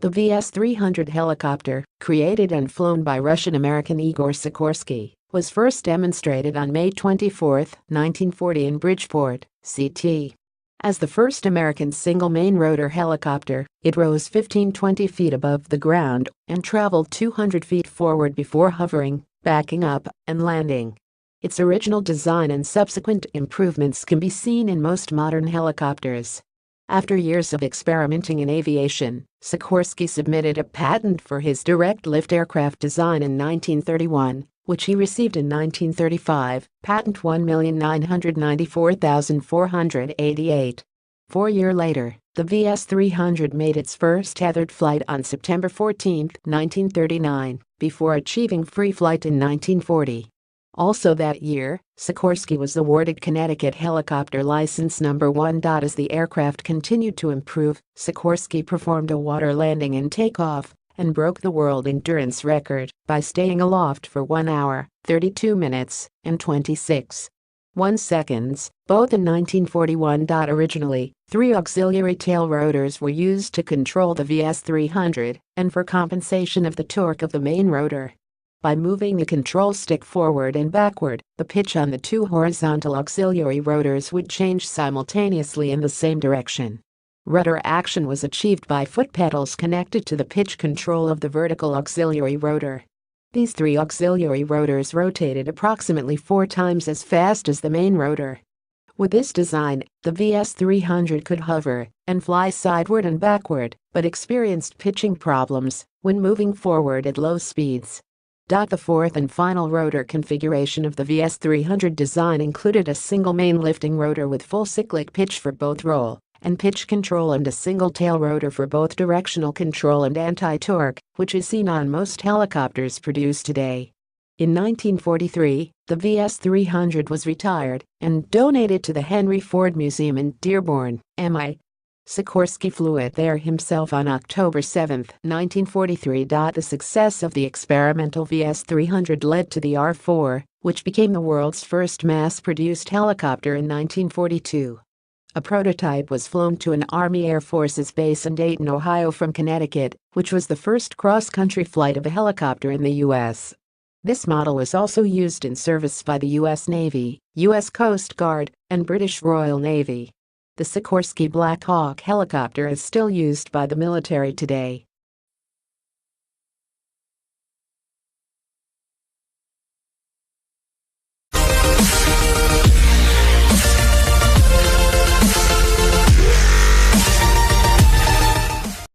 The VS-300 helicopter, created and flown by Russian-American Igor Sikorsky, was first demonstrated on May 24, 1940 in Bridgeport, CT. As the first American single-main rotor helicopter, it rose 15-20 feet above the ground and traveled 200 feet forward before hovering, backing up, and landing. Its original design and subsequent improvements can be seen in most modern helicopters. After years of experimenting in aviation, Sikorsky submitted a patent for his direct-lift aircraft design in 1931, which he received in 1935, patent 1,994,488. 4 years later, the VS-300 made its first tethered flight on September 14, 1939, before achieving free flight in 1940. Also that year, Sikorsky was awarded Connecticut Helicopter License Number 1. As the aircraft continued to improve, Sikorsky performed a water landing and takeoff and broke the world endurance record by staying aloft for 1 hour, 32 minutes, and 26.1 seconds, both in 1941. Originally, 3 auxiliary tail rotors were used to control the VS-300 and for compensation of the torque of the main rotor. By moving the control stick forward and backward, the pitch on the 2 horizontal auxiliary rotors would change simultaneously in the same direction. Rudder action was achieved by foot pedals connected to the pitch control of the vertical auxiliary rotor. These 3 auxiliary rotors rotated approximately 4 times as fast as the main rotor. With this design, the VS-300 could hover and fly sideward and backward, but experienced pitching problems when moving forward at low speeds. The fourth and final rotor configuration of the VS-300 design included a single main lifting rotor with full cyclic pitch for both roll and pitch control and a single tail rotor for both directional control and anti-torque, which is seen on most helicopters produced today. In 1943, the VS-300 was retired and donated to the Henry Ford Museum in Dearborn, MI. Sikorsky flew it there himself on October 7, 1943. The success of the experimental VS-300 led to the R-4, which became the world's first mass-produced helicopter in 1942. A prototype was flown to an Army Air Forces base in Dayton, Ohio from Connecticut, which was the first cross-country flight of a helicopter in the U.S. This model was also used in service by the U.S. Navy, U.S. Coast Guard, and British Royal Navy. The Sikorsky Black Hawk helicopter is still used by the military today.